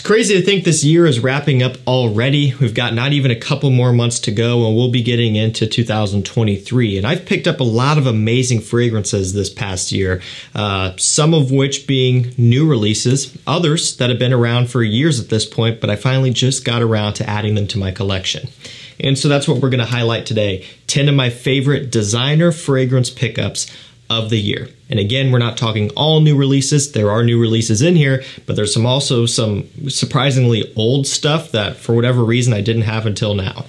crazy to think this year is wrapping up already. We've got not even a couple more months to go and we'll be getting into 2023. And I've picked up a lot of amazing fragrances this past year, some of which being new releases, others that have been around for years at this point, but I finally just got around to adding them to my collection. And so that's what we're going to highlight today. 10 of my favorite designer fragrance pickups of the year. And again, we're not talking all new releases. There are new releases in here, but there's also some surprisingly old stuff that for whatever reason I didn't have until now.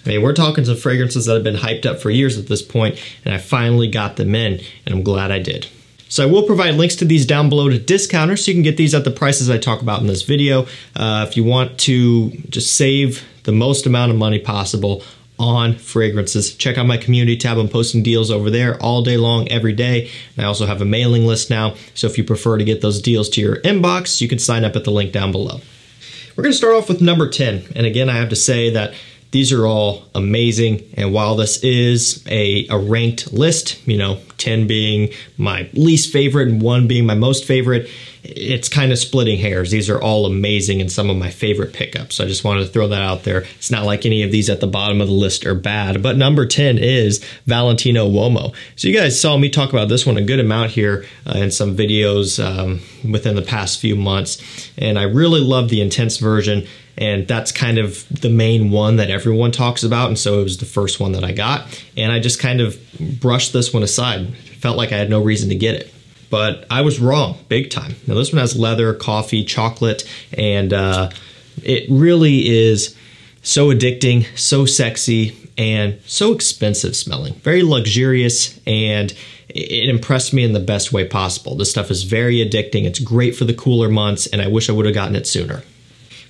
I mean, we're talking some fragrances that have been hyped up for years at this point, and I finally got them in, and I'm glad I did. So I will provide links to these down below to discounters, so you can get these at the prices I talk about in this video. If you want to just save the most amount of money possible on fragrances, check out my community tab. I'm posting deals over there all day long, every day. And I also have a mailing list now, so if you prefer to get those deals to your inbox, you can sign up at the link down below. We're going to start off with number 10. And again, I have to say that these are all amazing. And while this is a ranked list, you know, 10 being my least favorite and 1 being my most favorite, it's kind of splitting hairs. These are all amazing and some of my favorite pickups. So I just wanted to throw that out there. It's not like any of these at the bottom of the list are bad, but number 10 is Valentino UOMO. So you guys saw me talk about this one a good amount here in some videos within the past few months. And I really love the intense version. And that's kind of the main one that everyone talks about. And so it was the first one that I got. And I just kind of brushed this one aside. Felt like I had no reason to get it. But I was wrong, big time. Now this one has leather, coffee, chocolate, and it really is so addicting, so sexy, and so expensive smelling. Very luxurious, and it impressed me in the best way possible. This stuff is very addicting. It's great for the cooler months, and I wish I would have gotten it sooner.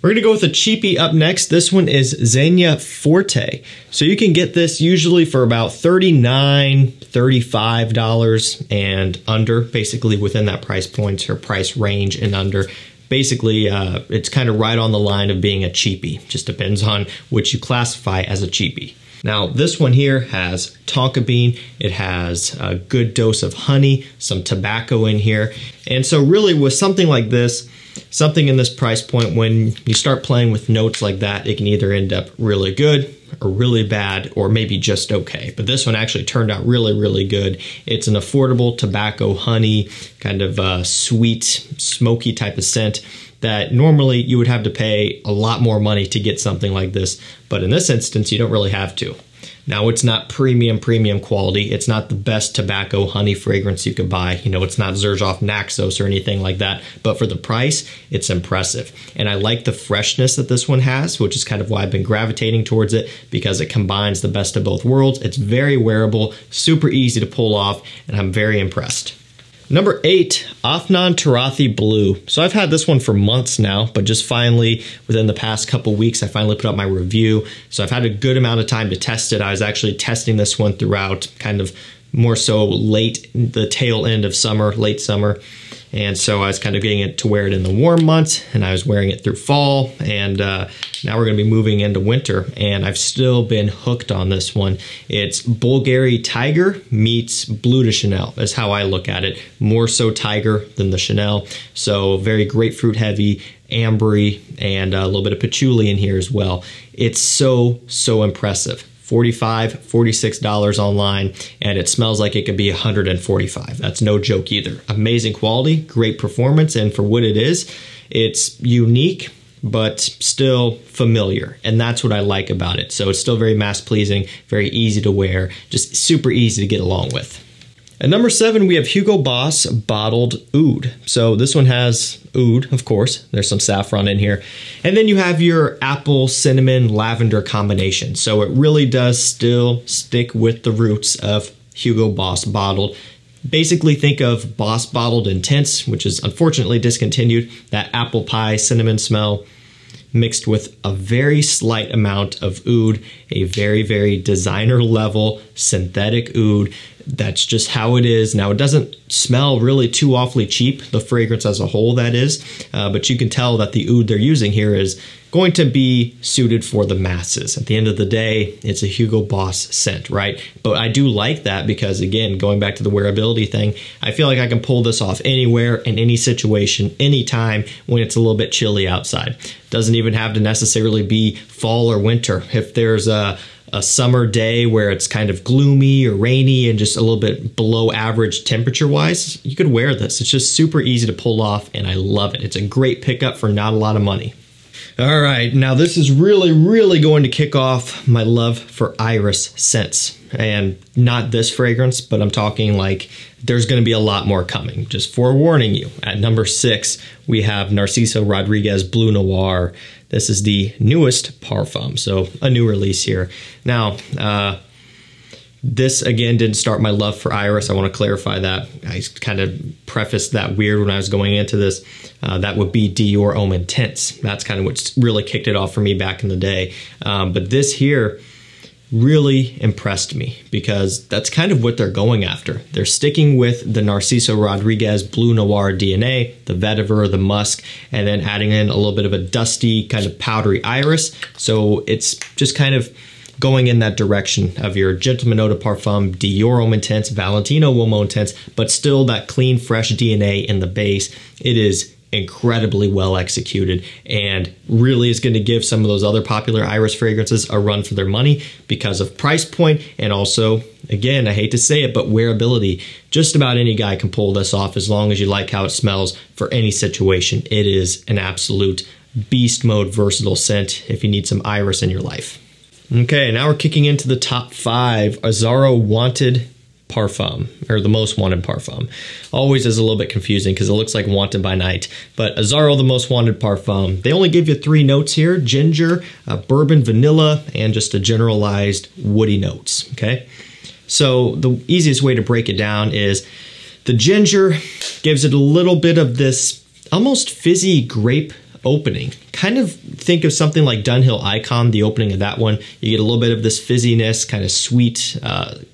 We're gonna go with a cheapie up next. This one is ZEGNA FORTE. So you can get this usually for about $39, $35 and under, basically within that price point or price range and under. Basically, it's kind of right on the line of being a cheapie. Just depends on which you classify as a cheapie. Now, this one here has tonka bean. It has a good dose of honey, some tobacco in here. And so really with something like this, something in this price point, when you start playing with notes like that, it can either end up really good or really bad or maybe just okay. But this one actually turned out really, really good. It's an affordable tobacco honey, kind of sweet, smoky type of scent that normally you would have to pay a lot more money to get something like this. But in this instance, you don't really have to. Now, it's not premium quality. It's not the best tobacco honey fragrance you could buy. You know, it's not Xerjoff Naxos or anything like that. But for the price, it's impressive. And I like the freshness that this one has, which is kind of why I've been gravitating towards it, because it combines the best of both worlds. It's very wearable, super easy to pull off, and I'm very impressed. Number 8, AFNAN TURATHI BLEU. So I've had this one for months now, but just finally, within the past couple weeks, I finally put up my review. So I've had a good amount of time to test it. I was actually testing this one throughout kind of more so late, the tail end of summer, late summer. And so I was kind of getting it to wear it in the warm months, and I was wearing it through fall, and now we're going to be moving into winter, and I've still been hooked on this one. It's Bulgari Tiger meets Bleu de Chanel is how I look at it. More so Tiger than the Chanel, so very grapefruit heavy, ambery, and a little bit of patchouli in here as well. It's so impressive. $45, $46 online, and it smells like it could be $145. That's no joke either. Amazing quality, great performance, and for what it is, it's unique, but still familiar, and that's what I like about it. So it's still very mass-pleasing, very easy to wear, just super easy to get along with. At number 7, we have Hugo Boss Bottled Oud. So this one has oud, of course. There's some saffron in here. And then you have your apple, cinnamon, lavender combination. So it really does still stick with the roots of Hugo Boss Bottled. Basically think of Boss Bottled Intense, which is unfortunately discontinued. That apple pie cinnamon smell mixed with a very slight amount of oud, a very, very designer level synthetic oud That's just how it is. Now, it doesn't smell really too awfully cheap, the fragrance as a whole, that is, but you can tell that the oud they're using here is going to be suited for the masses. At the end of the day, it's a Hugo Boss scent, right? But I do like that because, again, going back to the wearability thing, I feel like I can pull this off anywhere, in any situation, anytime when it's a little bit chilly outside. Doesn't even have to necessarily be fall or winter. If there's a summer day where it's kind of gloomy or rainy and just a little bit below average temperature-wise, you could wear this. It's just super easy to pull off, and I love it. It's a great pickup for not a lot of money. All right, now this is really going to kick off my love for iris scents. And not this fragrance, but I'm talking like there's going to be a lot more coming. Just forewarning you. At number 6, we have Narciso Rodriguez Bleu Noir. This is the newest Parfum, so a new release here. Now, this, again, didn't start my love for iris. I want to clarify that. I kind of prefaced that weird when I was going into this. That would be Dior Homme Intense. That's kind of what really kicked it off for me back in the day. But this here really impressed me because that's kind of what they're going after. They're sticking with the Narciso Rodriguez Bleu Noir DNA, the vetiver, the musk, and then adding in a little bit of a dusty, kind of powdery iris. So it's just kind of going in that direction of your Gentleman Eau de Parfum, Dior Homme Intense, Valentino UOMO Intense, but still that clean, fresh DNA in the base. It is incredibly well executed and really is going to give some of those other popular iris fragrances a run for their money because of price point and also, again, I hate to say it, but wearability. Just about any guy can pull this off as long as you like how it smells for any situation. It is an absolute beast mode versatile scent if you need some iris in your life. Okay, now we're kicking into the top 5 AZZARO Wanted Parfum, or the most wanted Parfum. Always is a little bit confusing because it looks like Wanted by Night, but AZZARO the most wanted Parfum. They only give you 3 notes here: ginger, bourbon, vanilla, and just a generalized woody notes, okay? So the easiest way to break it down is the ginger gives it a little bit of this almost fizzy grape opening. Kind of think of something like Dunhill Icon, the opening of that one. You get a little bit of this fizziness, kind of sweet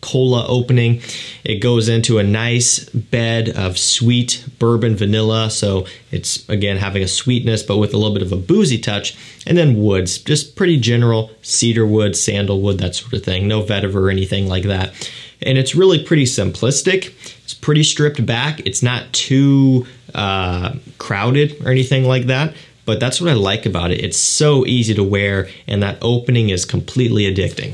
cola opening. It goes into a nice bed of sweet bourbon vanilla, so it's, again, having a sweetness but with a little bit of a boozy touch. And then woods, just pretty general cedar wood, sandalwood, that sort of thing. No vetiver or anything like that. And it's really pretty simplistic. It's pretty stripped back. It's not too crowded or anything like that. But that's what I like about it. It's so easy to wear, and that opening is completely addicting.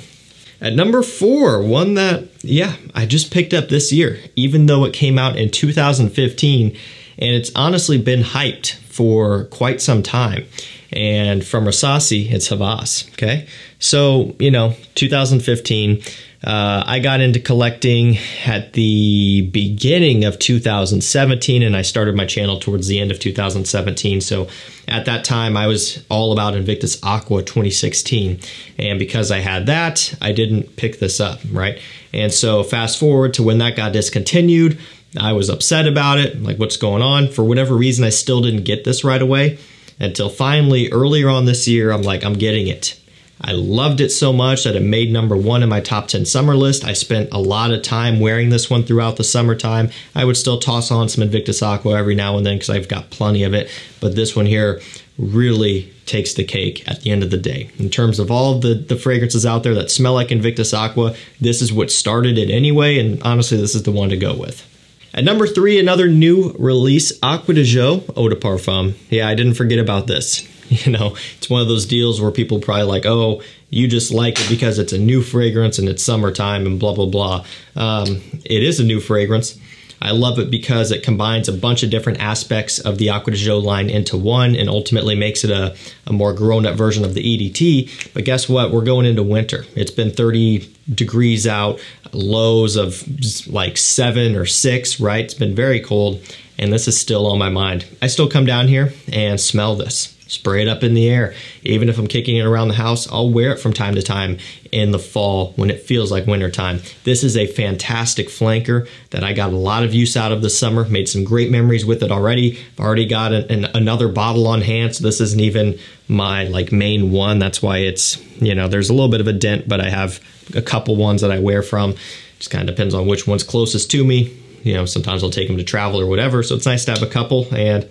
At number 4, one that, yeah, I just picked up this year, even though it came out in 2015, and it's honestly been hyped for quite some time. And from RASASI, it's HAWAS, okay? So, 2015, I got into collecting at the beginning of 2017, and I started my channel towards the end of 2017. So at that time, I was all about Invictus Aqua 2016. And because I had that, I didn't pick this up, right? And so fast forward to when that got discontinued, I was upset about it, like what's going on? For whatever reason, I still didn't get this right away until finally earlier on this year, I'm like, I'm getting it. I loved it so much that it made number 1 in my top 10 summer list. I spent a lot of time wearing this one throughout the summertime. I would still toss on some Invictus Aqua every now and then because I've got plenty of it. But this one here really takes the cake at the end of the day. In terms of all the fragrances out there that smell like Invictus Aqua, this is what started it anyway, and honestly, this is the one to go with. At number 3, another new release, Acqua di Gio Eau de Parfum. Yeah, I didn't forget about this. It's one of those deals where people probably like, oh, you just like it because it's a new fragrance and it's summertime and blah, blah, blah. It is a new fragrance. I love it because it combines a bunch of different aspects of the Acqua di Gio line into one and ultimately makes it a more grown-up version of the EDT. But guess what? We're going into winter. It's been 30 degrees out, lows of like 7 or 6, right? It's been very cold, and this is still on my mind. I still come down here and smell this. Spray it up in the air. Even if I'm kicking it around the house, I'll wear it from time to time in the fall when it feels like wintertime. This is a fantastic flanker that I got a lot of use out of this summer. Made some great memories with it already. I've already got another bottle on hand, so this isn't even my main one. That's why it's, there's a little bit of a dent, but I have a couple ones that I wear from. Just kind of depends on which one's closest to me. You know, sometimes I'll take them to travel or whatever. So it's nice to have a couple, and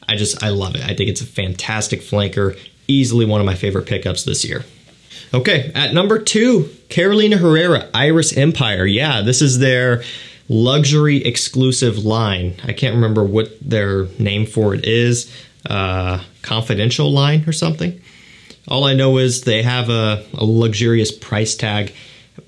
I love it. I think it's a fantastic flanker. Easily one of my favorite pickups this year. Okay, at number 2, Carolina Herrera Iris Empire. Yeah, this is their luxury exclusive line. I can't remember what their name for it is. Confidential line or something. All I know is they have a luxurious price tag,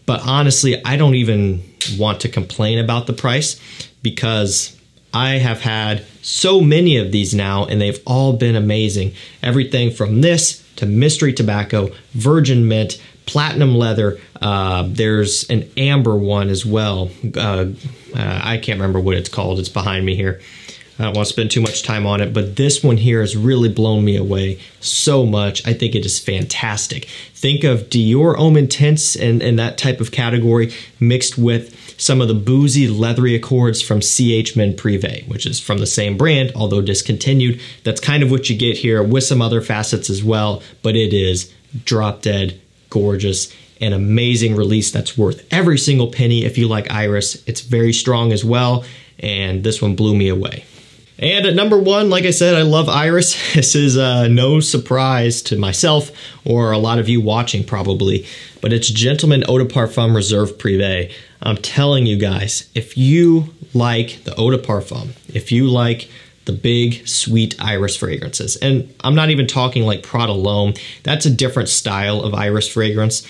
but honestly, I don't even want to complain about the price because I have had so many of these now and they've all been amazing. Everything from this to mystery tobacco, virgin mint, platinum leather. There's an amber one as well. I can't remember what it's called. It's behind me here. I don't want to spend too much time on it, but this one here has really blown me away so much. I think it is fantastic. Think of Dior Homme Intense and that type of category mixed with some of the boozy, leathery accords from CH Men Privé, which is from the same brand, although discontinued. That's kind of what you get here with some other facets as well, but it is drop dead gorgeous, an amazing release that's worth every single penny if you like Iris. It's very strong as well, and this one blew me away. And at number 1, like I said, I love Iris. This is no surprise to myself or a lot of you watching probably, but it's Gentleman Eau de Parfum Reserve Privé. I'm telling you guys, if you like the Eau de Parfum, if you like the big, sweet Iris fragrances, and I'm not even talking like Prada L'Homme, that's a different style of Iris fragrance,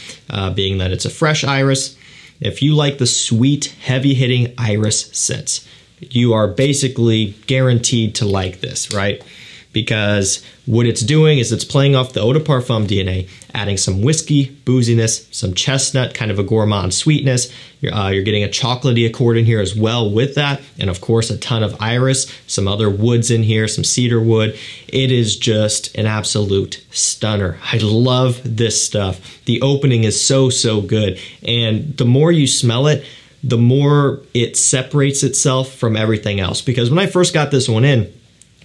being that it's a fresh Iris. If you like the sweet, heavy-hitting Iris scents, you are basically guaranteed to like this, right? Because what it's doing is it's playing off the Eau de Parfum DNA, adding some whiskey, booziness, some chestnut, kind of a gourmand sweetness. You're getting a chocolatey accord in here as well with that, and of course a ton of iris, some other woods in here, some cedar wood. It is just an absolute stunner. I love this stuff. The opening is so good, and the more you smell it, the more it separates itself from everything else. Because when I first got this one in,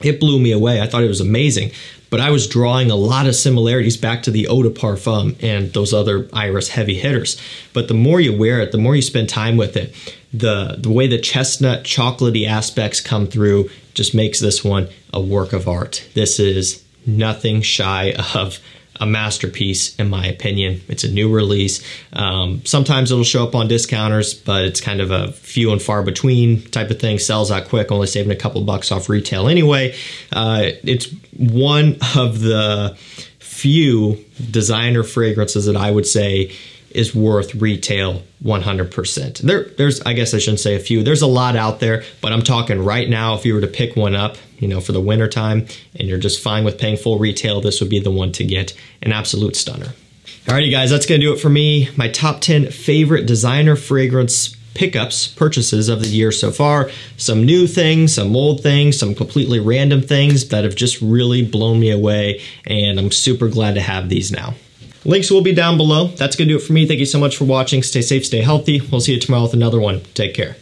it blew me away. I thought it was amazing, but I was drawing a lot of similarities back to the Eau de Parfum and those other Iris heavy hitters. But the more you wear it, the more you spend time with it, the way the chestnut chocolatey aspects come through just makes this one a work of art. This is nothing shy of a masterpiece, in my opinion. It's a new release. Sometimes it'll show up on discounters, but it's kind of a few and far between type of thing. Sells out quick, only saving a couple bucks off retail anyway. It's one of the few designer fragrances that I would say is worth retail 100%. There's, I guess I shouldn't say a few. There's a lot out there, but I'm talking right now, if you were to pick one up, you know, for the winter time, and you're just fine with paying full retail, this would be the one to get. An absolute stunner. Alrighty guys, that's gonna do it for me. My top 10 favorite designer fragrance pickups, purchases of the year so far. Some new things, some old things, some completely random things that have just really blown me away, and I'm super glad to have these now. Links will be down below. That's gonna do it for me. Thank you so much for watching. Stay safe, stay healthy. We'll see you tomorrow with another one. Take care.